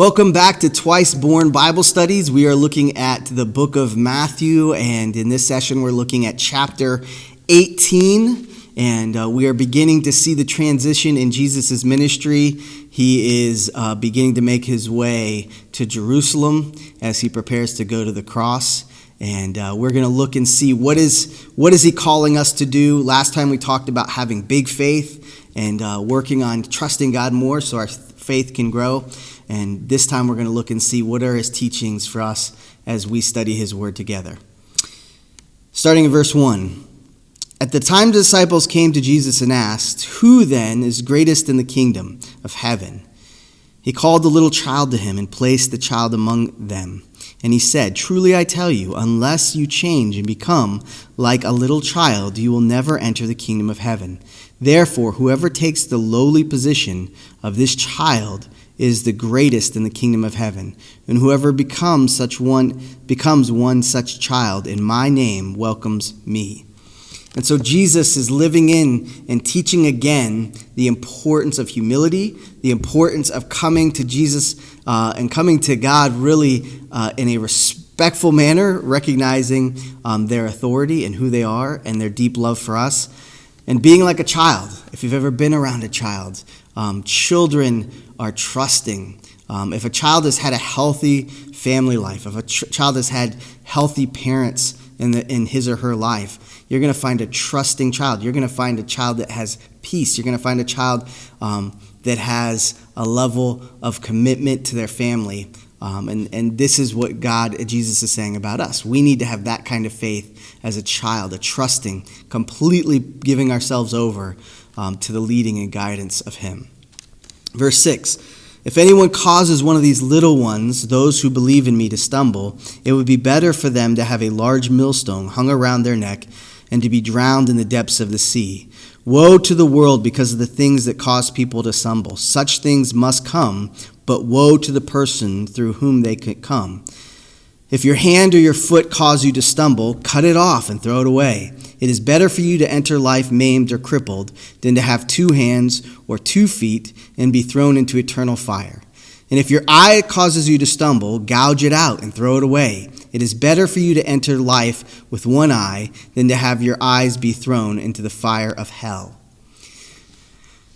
Welcome back to Twice Born Bible Studies. We are looking at the book of Matthew, and in this session we're looking at chapter 18, and we are beginning to see the transition in Jesus' ministry. He is beginning to make his way to Jerusalem as he prepares to go to the cross, and we're going to look and see what is he calling us to do. Last time we talked about having big faith and working on trusting God more so our faith can grow. And this time we're going to look and see what are his teachings for us as we study his word together. Starting in verse 1. At the time the disciples came to Jesus and asked, "Who then is greatest in the kingdom of heaven?" He called the little child to him and placed the child among them. And he said, "Truly I tell you, unless you change and become like a little child, you will never enter the kingdom of heaven. Therefore, whoever takes the lowly position of this child is the greatest in the kingdom of heaven. And whoever becomes one such child in my name welcomes me." And so Jesus is living in and teaching again the importance of humility, the importance of coming to Jesus and coming to God really in a respectful manner, recognizing their authority and who they are and their deep love for us. And being like a child. If you've ever been around a child, children are trusting. If a child has had a healthy family life, if a child has had healthy parents in his or her life, you're going to find a trusting child. You're going to find a child that has peace. You're going to find a child that has a level of commitment to their family. And this is what Jesus is saying about us. We need to have that kind of faith as a child, a trusting, completely giving ourselves over to the leading and guidance of him. Verse 6, "If anyone causes one of these little ones, those who believe in me, to stumble, it would be better for them to have a large millstone hung around their neck and to be drowned in the depths of the sea. Woe to the world because of the things that cause people to stumble. Such things must come, but woe to the person through whom they could come. If your hand or your foot cause you to stumble, cut it off and throw it away. It is better for you to enter life maimed or crippled than to have 2 hands or 2 feet and be thrown into eternal fire. And if your eye causes you to stumble, gouge it out and throw it away. It is better for you to enter life with 1 eye than to have your eyes be thrown into the fire of hell."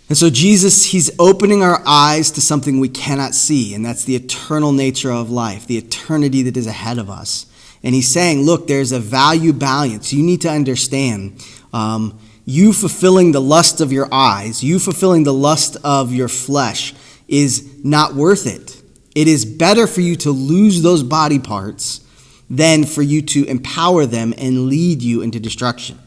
And so Jesus, he's opening our eyes to something we cannot see, and that's the eternal nature of life, the eternity that is ahead of us. And he's saying, look, there's a value balance. You need to understand, you fulfilling the lust of your eyes, you fulfilling the lust of your flesh is not worth it. It is better for you to lose those body parts than for you to empower them and lead you into destruction.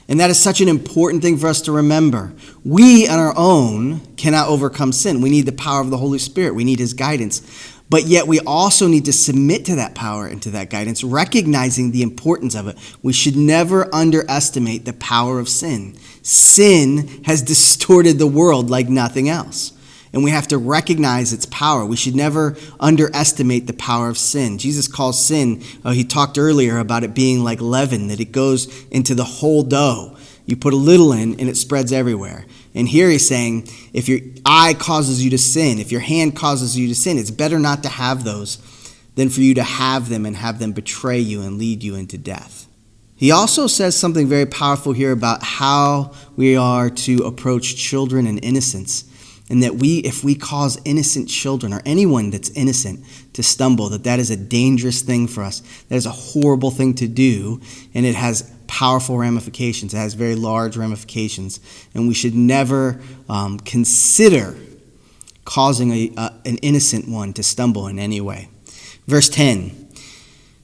And that is such an important thing for us to remember. We on our own cannot overcome sin. We need the power of the Holy Spirit. We need his guidance. But yet we also need to submit to that power and to that guidance, recognizing the importance of it. We should never underestimate the power of sin. Sin has distorted the world like nothing else. And we have to recognize its power. We should never underestimate the power of sin. Jesus calls sin, he talked earlier about it being like leaven, that it goes into the whole dough. You put a little in and it spreads everywhere. And here he's saying, if your eye causes you to sin, if your hand causes you to sin, it's better not to have those than for you to have them and have them betray you and lead you into death. He also says something very powerful here about how we are to approach children and innocence. And that if we cause innocent children or anyone that's innocent to stumble, that is a dangerous thing for us. That is a horrible thing to do, and it has powerful ramifications. It has very large ramifications, and we should never consider causing an innocent one to stumble in any way. Verse 10,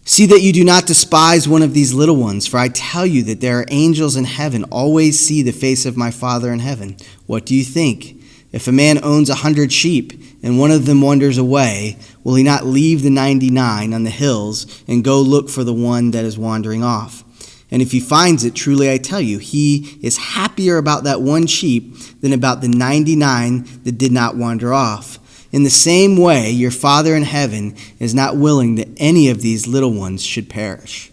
"See that you do not despise one of these little ones, for I tell you that there are angels in heaven always see the face of my Father in heaven. What do you think? If a man owns 100 sheep and one of them wanders away, will he not leave the 99 on the hills and go look for the one that is wandering off? And if he finds it, truly I tell you, he is happier about that one sheep than about the 99 that did not wander off. In the same way, your Father in heaven is not willing that any of these little ones should perish."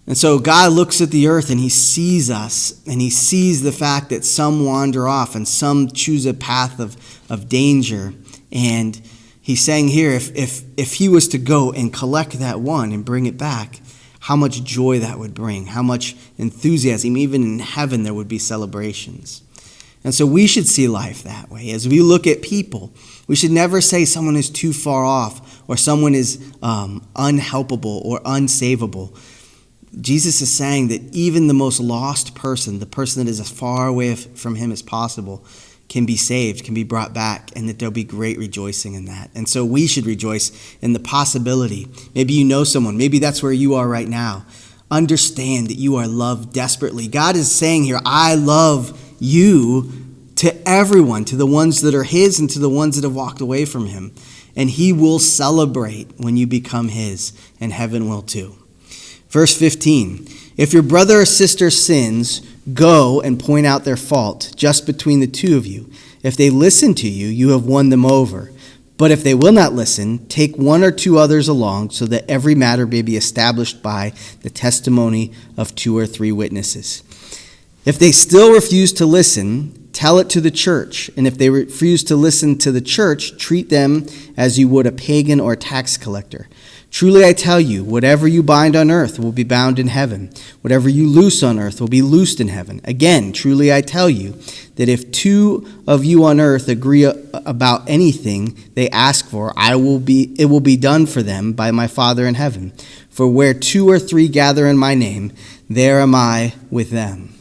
And so God looks at the earth and he sees us, and he sees the fact that some wander off and some choose a path of danger. And He's saying here, if he was to go and collect that one and bring it back, how much joy that would bring, how much enthusiasm. Even in heaven there would be celebrations. And so we should see life that way. As we look at people, we should never say someone is too far off or someone is unhelpable or unsavable. Jesus is saying that even the most lost person, the person that is as far away from him as possible, can be saved, can be brought back, and that there'll be great rejoicing in that. And so we should rejoice in the possibility. Maybe you know someone. Maybe that's where you are right now. Understand that you are loved desperately. God is saying here, I love you to everyone, to the ones that are his and to the ones that have walked away from him. And he will celebrate when you become his, and heaven will too. Verse 15, if your brother or sister sins, go and point out their fault just between the two of you. If they listen to you, you have won them over. But if they will not listen, take one or two others along, so that every matter may be established by the testimony of 2 or 3 witnesses. If they still refuse to listen, tell it to the church. And if they refuse to listen to the church, treat them as you would a pagan or a tax collector. Truly I tell you, whatever you bind on earth will be bound in heaven. Whatever you loose on earth will be loosed in heaven. Again, truly I tell you, that if 2 of you on earth agree about anything they ask for, it will be done for them by my Father in heaven. For where 2 or 3 gather in my name, there am I with them.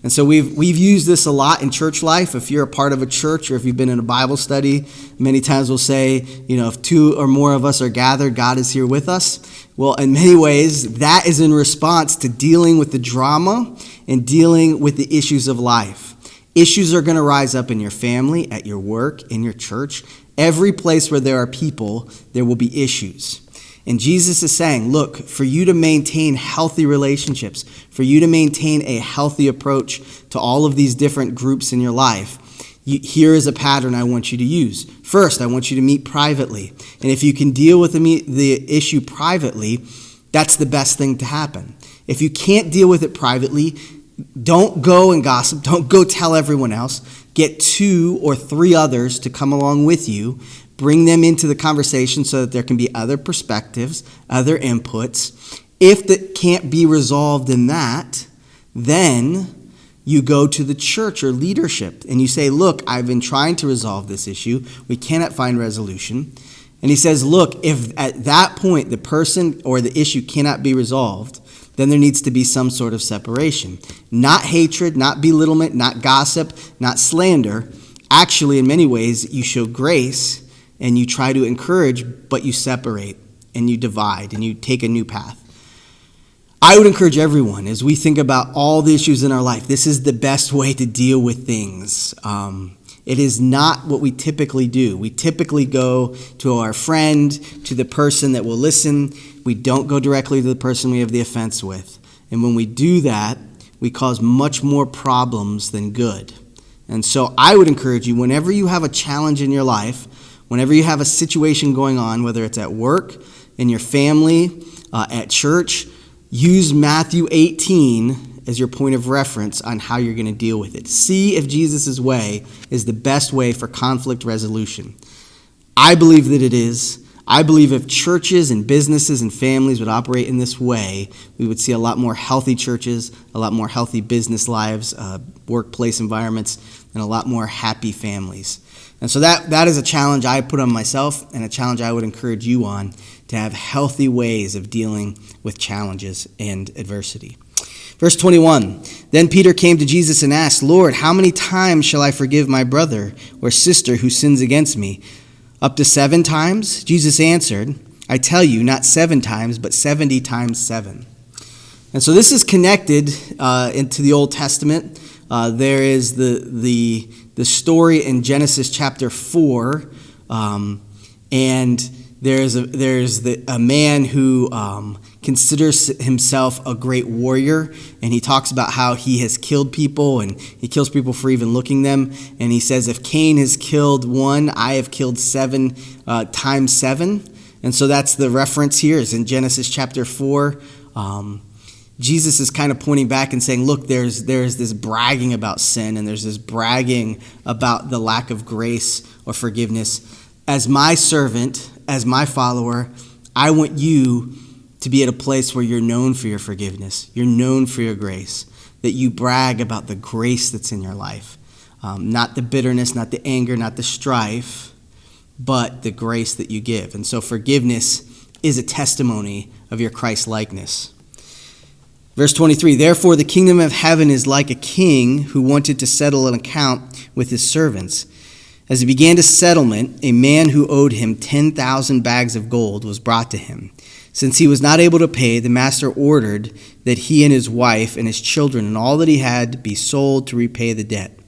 And so we've used this a lot in church life. If you're a part of a church or if you've been in a Bible study, many times we'll say, if 2 or more of us are gathered, God is here with us. Well, in many ways, that is in response to dealing with the drama and dealing with the issues of life. Issues are going to rise up in your family, at your work, in your church. Every place where there are people, there will be issues. And Jesus is saying, look, for you to maintain healthy relationships, for you to maintain a healthy approach to all of these different groups in your life, here is a pattern I want you to use. First, I want you to meet privately. And if you can deal with the issue privately, that's the best thing to happen. If you can't deal with it privately, don't go and gossip. Don't go tell everyone else. Get 2 or 3 others to come along with you. Bring them into the conversation so that there can be other perspectives, other inputs. If that can't be resolved in that, then you go to the church or leadership and you say, look, I've been trying to resolve this issue. We cannot find resolution. And he says, look, if at that point the person or the issue cannot be resolved, then there needs to be some sort of separation. Not hatred, not belittlement, not gossip, not slander. Actually, in many ways, you show grace and you try to encourage, but you separate and you divide and you take a new path. I would encourage everyone, as we think about all the issues in our life, this is the best way to deal with things. It is not what we typically do. We typically go to our friend, to the person that will listen. We don't go directly to the person we have the offense with. And when we do that, we cause much more problems than good. And so I would encourage you, whenever you have a challenge in your life, whenever you have a situation going on, whether it's at work, in your family, at church, use Matthew 18 as your point of reference on how you're going to deal with it. See if Jesus' way is the best way for conflict resolution. I believe that it is. I believe if churches and businesses and families would operate in this way, we would see a lot more healthy churches, a lot more healthy business lives, workplace environments, and a lot more happy families. And so that is a challenge I put on myself and a challenge I would encourage you on, to have healthy ways of dealing with challenges and adversity. Verse 21, then Peter came to Jesus and asked, Lord, how many times shall I forgive my brother or sister who sins against me? Up to 7 times? Jesus answered, I tell you, not 7 times, but 70 times 7. And so this is connected into the Old Testament. There is the story in Genesis chapter 4, and there's a man who considers himself a great warrior, and he talks about how he has killed people, and he kills people for even looking them. And he says, if Cain has killed 1, I have killed 7 times 7. And so that's the reference here, is in Genesis chapter 4. Jesus is kind of pointing back and saying, look, there's this bragging about sin, and there's this bragging about the lack of grace or forgiveness. as my servant, as my follower, I want you to be at a place where you're known for your forgiveness. You're known for your grace, that you brag about the grace that's in your life. Not the bitterness, not the anger, not the strife, but the grace that you give. And so forgiveness is a testimony of your Christ-likeness. Verse 23, therefore the kingdom of heaven is like a king who wanted to settle an account with his servants. As he began to settlement, a man who owed him 10,000 bags of gold was brought to him. Since he was not able to pay, the master ordered that he and his wife and his children and all that he had be sold to repay the debt.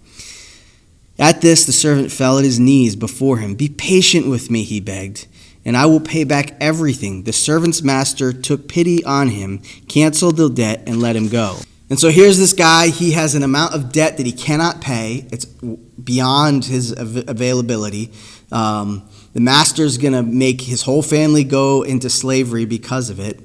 At this, the servant fell at his knees before him. Be patient with me, he begged, and I will pay back everything. The servant's master took pity on him, canceled the debt, and let him go. And so here's this guy. He has an amount of debt that he cannot pay. It's beyond his availability. The master's going to make his whole family go into slavery because of it.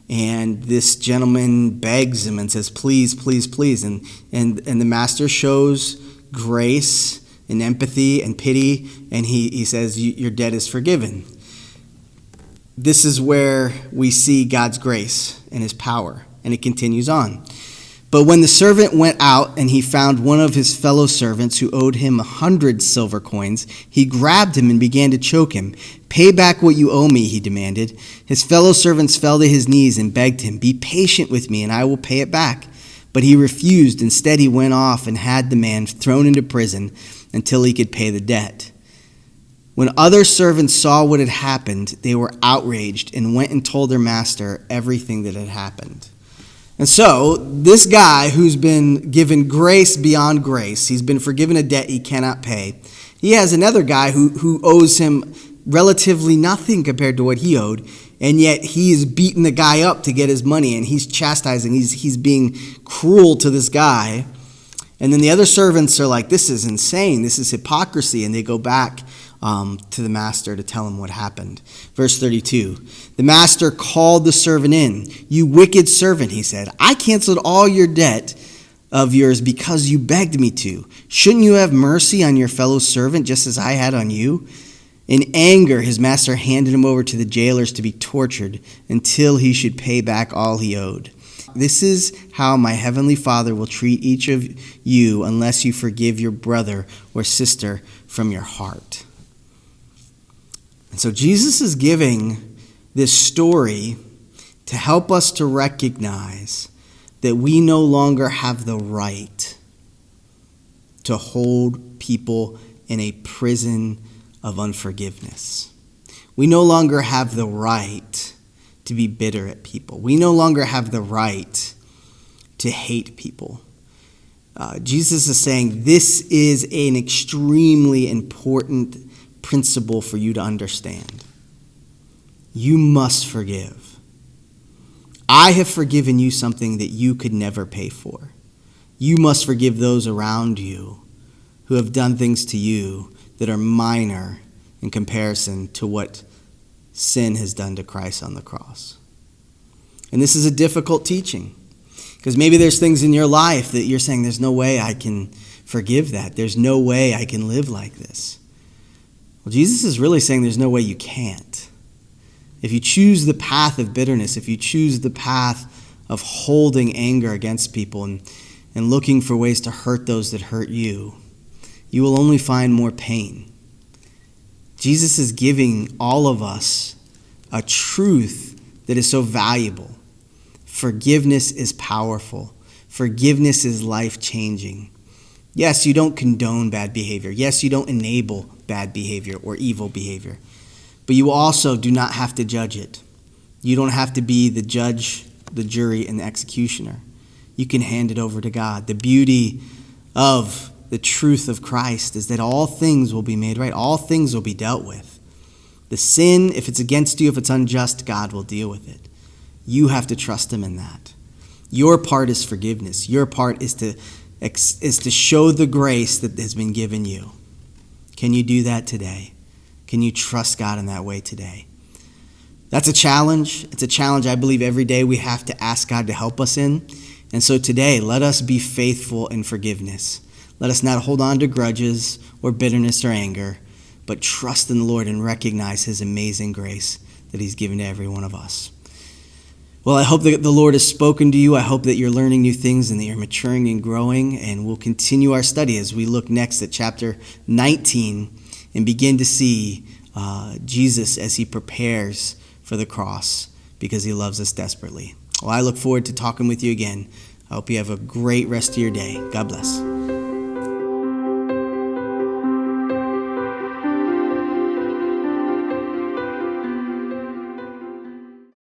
And this gentleman begs him and says, please, please, please. And the master shows grace and empathy and pity, and he says, your debt is forgiven. This is where we see God's grace and his power, and it continues on. But when the servant went out and he found one of his fellow servants who owed him 100 silver coins, he grabbed him and began to choke him. Pay back what you owe me, he demanded. His fellow servants fell to his knees and begged him, be patient with me and I will pay it back. But he refused. Instead, he went off and had the man thrown into prison until he could pay the debt. When other servants saw what had happened, they were outraged and went and told their master everything that had happened. And so, this guy who's been given grace beyond grace, he's been forgiven a debt he cannot pay. He has another guy who owes him relatively nothing compared to what he owed, and yet he's beating the guy up to get his money, and he's chastising, he's being cruel to this guy. And then the other servants are like, this is insane, this is hypocrisy, and they go back to the master to tell him what happened. Verse 32, the master called the servant in. You wicked servant, he said, I canceled all your debt of yours because you begged me to. Shouldn't you have mercy on your fellow servant just as I had on you? In anger, his master handed him over to the jailers to be tortured until he should pay back all he owed. This is how my heavenly Father will treat each of you unless you forgive your brother or sister from your heart. And so Jesus is giving this story to help us to recognize that we no longer have the right to hold people in a prison of unforgiveness. We no longer have the right to be bitter at people. We no longer have the right to hate people. Jesus is saying this is an extremely important principle for you to understand. You must forgive. I have forgiven you something that you could never pay for. You must forgive those around you who have done things to you that are minor in comparison to what sin has done to Christ on the cross. And this is a difficult teaching because maybe there's things in your life that you're saying, there's no way I can forgive that. There's no way I can live like this. Well, Jesus is really saying there's no way you can't. If you choose the path of bitterness, if you choose the path of holding anger against people and looking for ways to hurt those that hurt you, you will only find more pain. Jesus is giving all of us a truth that is so valuable. Forgiveness is powerful. Forgiveness is life-changing. Yes, you don't condone bad behavior. Yes, you don't enable bad behavior or evil behavior. But you also do not have to judge it. You don't have to be the judge, the jury, and the executioner. You can hand it over to God. The beauty of the truth of Christ is that all things will be made right. All things will be dealt with. The sin, if it's against you, if it's unjust, God will deal with it. You have to trust him in that. Your part is forgiveness. Your part is to show the grace that has been given you. Can you do that today? Can you trust God in that way today? That's a challenge. It's a challenge I believe every day we have to ask God to help us in. And so today, let us be faithful in forgiveness. Let us not hold on to grudges or bitterness or anger, but trust in the Lord and recognize his amazing grace that he's given to every one of us. Well, I hope that the Lord has spoken to you. I hope that you're learning new things and that you're maturing and growing. And we'll continue our study as we look next at chapter 19 and begin to see Jesus as he prepares for the cross because he loves us desperately. Well, I look forward to talking with you again. I hope you have a great rest of your day. God bless.